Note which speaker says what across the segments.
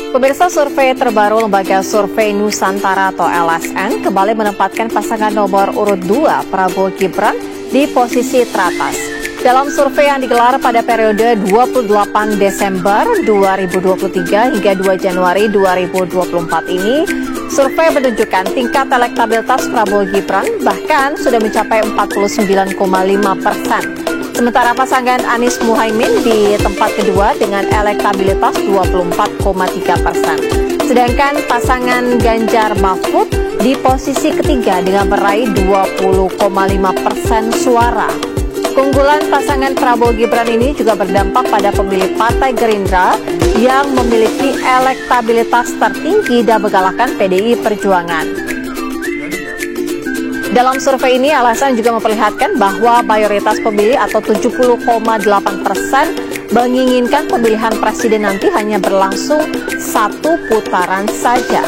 Speaker 1: Pemirsa, survei terbaru Lembaga Survei Nusantara atau LSN kembali menempatkan pasangan nomor urut 2 Prabowo Gibran di posisi teratas. Dalam survei yang digelar pada periode 28 Desember 2023 hingga 2 Januari 2024 ini, survei menunjukkan tingkat elektabilitas Prabowo Gibran bahkan sudah mencapai 49,5%. Sementara pasangan Anies Muhaimin di tempat kedua dengan elektabilitas 24,3%. Sedangkan pasangan Ganjar Mahfud di posisi ketiga dengan meraih 20,5% suara. Keunggulan pasangan Prabowo Gibran ini juga berdampak pada pemilih Partai Gerindra yang memiliki elektabilitas tertinggi dan mengalahkan PDI Perjuangan. Dalam survei ini, LSN juga memperlihatkan bahwa mayoritas pemilih atau 70,8% menginginkan pemilihan presiden nanti hanya berlangsung satu putaran saja.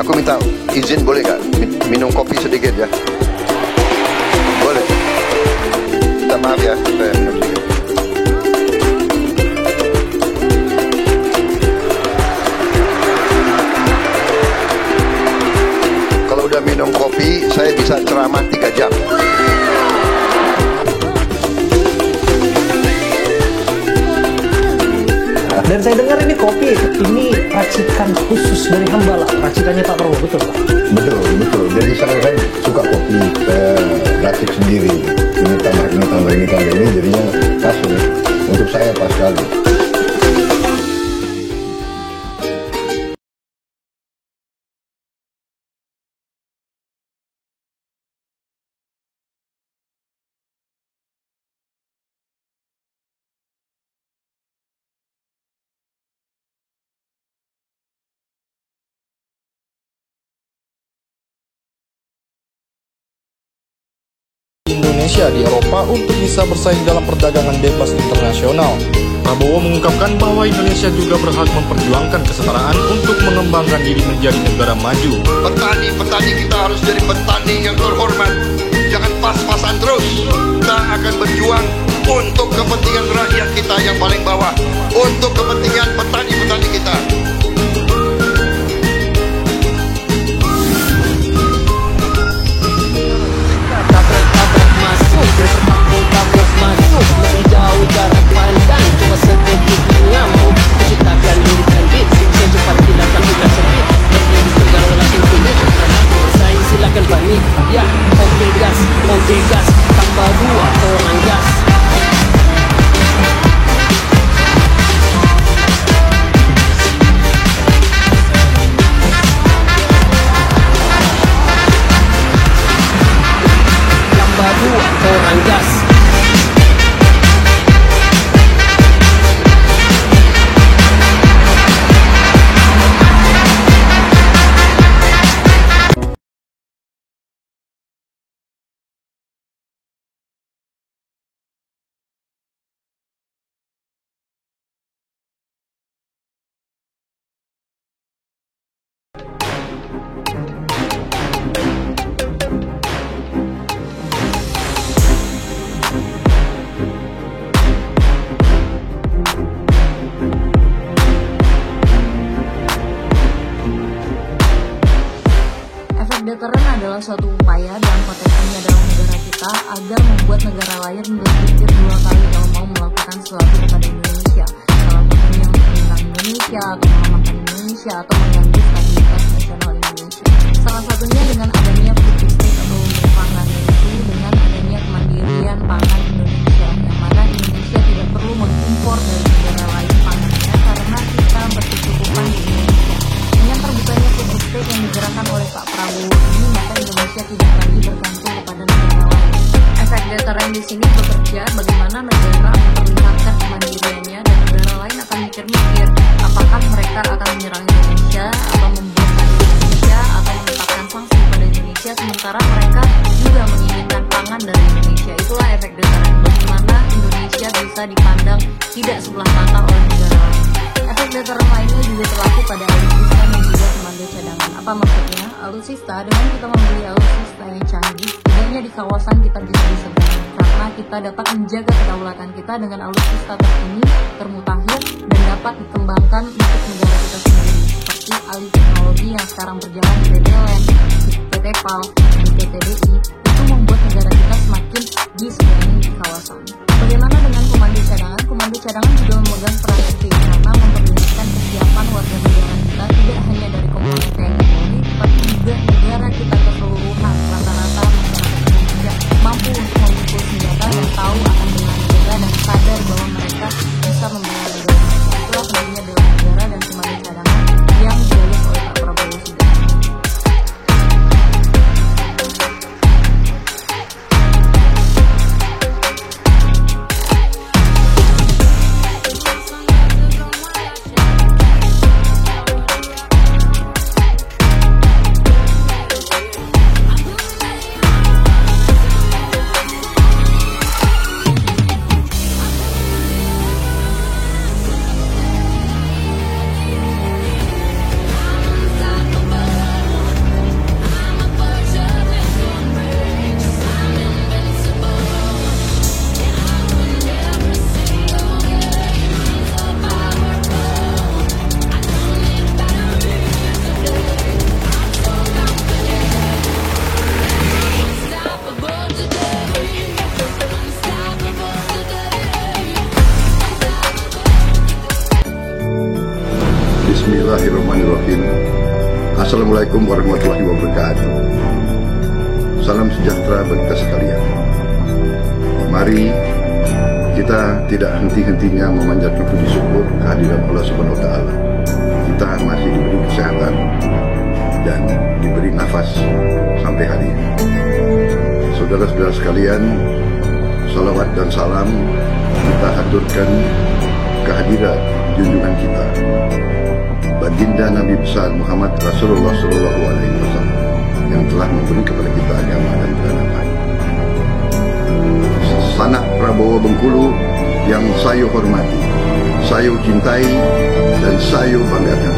Speaker 2: Aku minta izin, boleh nggak minum kopi sedikit ya? Boleh. Minta maaf ya, saya minum sedikit. Kalau udah minum kopi, saya bisa ceramah 3 jam.
Speaker 3: Dan saya dengar ini kopi, ini racikan khusus dari Hambala, racikannya Pak Prabowo, betul Pak?
Speaker 2: Betul. Jadi saya suka kopi, saya racik sendiri. Ini tambah ini, jadinya pas untuk saya pas sekali.
Speaker 4: Indonesia di Eropa untuk bisa bersaing dalam perdagangan bebas internasional. Prabowo mengungkapkan bahwa Indonesia juga berhak memperjuangkan kesetaraan untuk mengembangkan diri menjadi negara maju.
Speaker 2: Petani kita harus jadi petani yang terhormat. Jangan pas-pasan terus. Kita akan berjuang untuk kepentingan rakyat kita yang paling bawah, untuk kepentingan petani-petani kita.
Speaker 5: Deteren adalah suatu upaya dalam konteksnya dalam negara kita agar membuat negara lain berpikir 2 kali kalau mau melakukan sesuatu kepada Indonesia, salah satunya menyerang Indonesia atau melemahkan Indonesia atau mengganggu stabilitas nasional Indonesia. Salah satunya dengan adanya food estate atau lumbung pangan, yaitu dengan adanya kemandirian pangan Indonesia, yang mana Indonesia tidak perlu mengimpor dari negara lain pangannya karena kita berkecukupan di Indonesia. Dengan terbukanya food estate yang digerakkan oleh Pak Prabowo ini, maka Indonesia tidak lagi bergantung kepada negara lain. Efek deteren di sini bekerja bagaimana negara memperlihatkan kemandiriannya dan negara lain akan mikir-mikir apakah mereka akan menyerang Indonesia atau membuat Indonesia atau menetapkan sanksi pada Indonesia, sementara mereka juga menginginkan pangan dari Indonesia. Itulah efek deteren, bagaimana Indonesia bisa dipandang tidak sebelah mata oleh negara lain. Efek deteren lainnya juga terlaku pada alutsista dan juga tenaga cadangan. Apa maksudnya? Alutsista, dengan kita membeli alutsista yang canggih, tidak hanya di kawasan kita bisa diseberang, karena kita dapat menjaga kedaulatan kita dengan alutsista terkini, termutakhir, dan dapat dikembangkan untuk negara kita sendiri, seperti alih teknologi yang sekarang berjalan di PT LN, di PT PAL, di PT DI, itu membuat negara kita semakin diseberangi di kawasan. Bagaimana dengan komando cadangan? Komando cadangan juga memegang peran penting karena memperlihatkan kesiapan warga negara kita tidak hanya dari komponen TNI Polri, tapi juga negara kita keseluruhan. Rata-rata masyarakat Indonesia mampu untuk memikul senjata dan tahu akan bela negara dan sadar bahwa mereka bisa membela negara. Itulah pentingnya bela negara dan komando cadangan yang digagas oleh Pak Prabowo Subianto.
Speaker 2: Bismillahirrahmanirrahim. Assalamualaikum warahmatullahi wabarakatuh. Salam sejahtera bagi kita sekalian. Mari kita tidak henti-hentinya memanjatkan puji syukur kehadiran Allah Subhanahu wa taala. Kita masih diberi kesehatan dan diberi nafas sampai hari ini. Saudara-saudara sekalian, salawat dan salam kita haturkan kehadiran junjungan kita, baginda Nabi besar Muhammad Rasulullah SAW yang telah memberi kepada kita agama dan kebenaran. Sanak Prabowo Bengkulu yang saya hormati, saya cintai dan saya banggakan.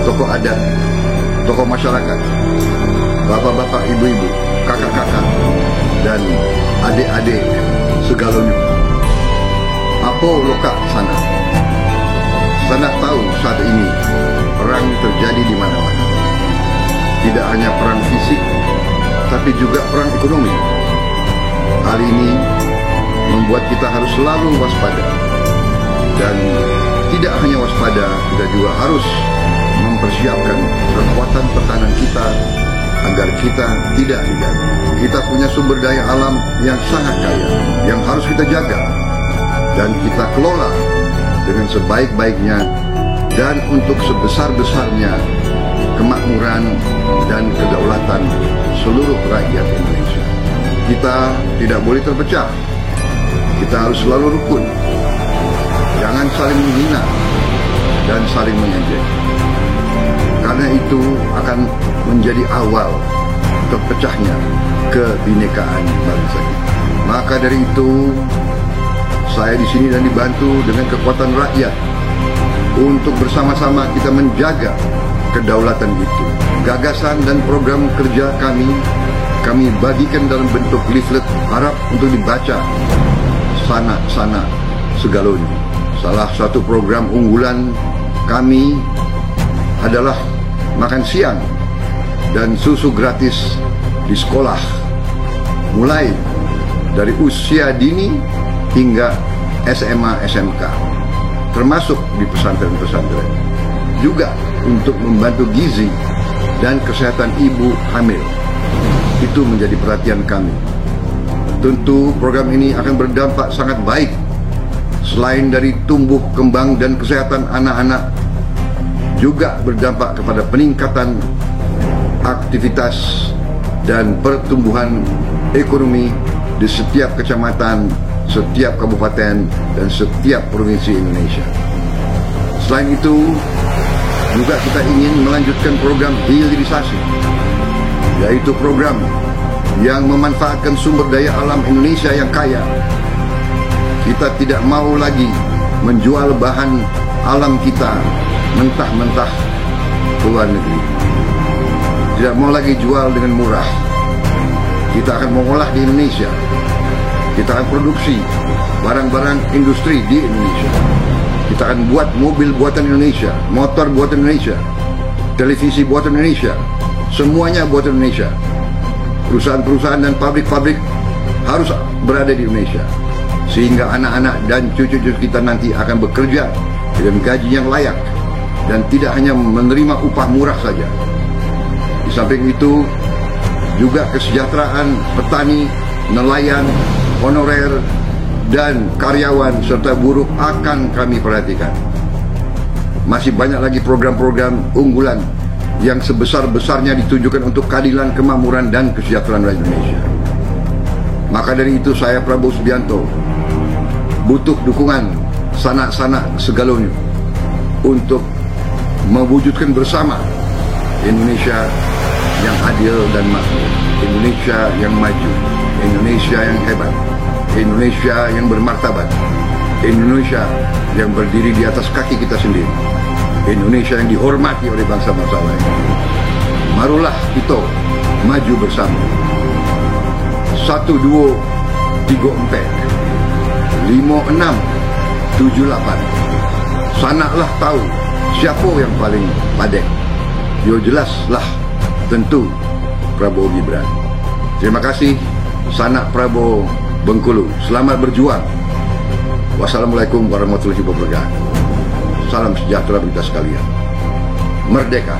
Speaker 2: Tokoh adat, tokoh masyarakat, bapak-bapak, ibu-ibu, kakak-kakak, dan adik-adik segalanya. Apa lokak sana? Sana tahu saat ini perang terjadi di mana-mana. Tidak hanya perang fisik, tapi juga perang ekonomi. Hal ini membuat kita harus selalu waspada. Dan tidak hanya waspada, kita juga harus mempersiapkan kekuatan pertahanan kita agar kita tidak diganggu. Kita punya sumber daya alam yang sangat kaya, yang harus kita jaga dan kita kelola dengan sebaik-baiknya dan untuk sebesar-besarnya kemakmuran dan kedaulatan seluruh rakyat Indonesia. Kita tidak boleh terpecah. Kita harus selalu rukun. Jangan saling menghina dan saling mengejek. Karena itu akan menjadi awal terpecahnya kebinekaan bangsa kita. Maka dari itu, saya di sini dan dibantu dengan kekuatan rakyat untuk bersama-sama kita menjaga kedaulatan itu. Gagasan dan program kerja kami bagikan dalam bentuk leaflet, harap untuk dibaca sana segalanya. Salah satu program unggulan kami adalah makan siang dan susu gratis di sekolah, mulai dari usia dini hingga SMA, SMK, termasuk di pesantren-pesantren. Juga untuk membantu gizi dan kesehatan ibu hamil. Itu menjadi perhatian kami. Tentu program ini akan berdampak sangat baik. Selain dari tumbuh kembang dan kesehatan anak-anak, juga berdampak kepada peningkatan aktivitas dan pertumbuhan ekonomi di setiap kecamatan, setiap kabupaten, dan setiap provinsi Indonesia. Selain itu, juga kita ingin melanjutkan program hilirisasi, yaitu program yang memanfaatkan sumber daya alam Indonesia yang kaya. Kita tidak mau lagi menjual bahan alam kita mentah-mentah ke luar negeri. tidak mau lagi jual dengan murah. Kita akan mengolah di Indonesia. Kita akan produksi barang-barang industri di Indonesia. Kita akan buat mobil buatan Indonesia, motor buatan Indonesia, televisi buatan Indonesia, semuanya buatan Indonesia. Perusahaan-perusahaan dan pabrik-pabrik harus berada di Indonesia, sehingga anak-anak dan cucu-cucu kita nanti akan bekerja dengan gaji yang layak dan tidak hanya menerima upah murah saja. Di samping itu juga kesejahteraan petani, nelayan, honorer, dan karyawan serta buruh akan kami perhatikan. Masih banyak lagi program-program unggulan yang sebesar-besarnya ditujukan untuk keadilan, kemakmuran, dan kesejahteraan rakyat Indonesia. Maka dari itu saya Prabowo Subianto butuh dukungan sanak-sanak segalonyo untuk mewujudkan bersama Indonesia yang adil dan makmur, Indonesia yang maju, Indonesia yang hebat, Indonesia yang bermartabat, Indonesia yang berdiri di atas kaki kita sendiri, Indonesia yang dihormati oleh bangsa-bangsa lain. Marulah kita maju bersama. 1, 2, 3, 4, 5, 6, 7, 8. Sanaklah tahu siapa yang paling padek. Yo jelaslah tentu Prabowo Gibran. Terima kasih sanak Prabowo Bengkulu. Selamat berjuang. Wassalamualaikum warahmatullahi wabarakatuh. Salam sejahtera bagi kita sekalian. Merdeka.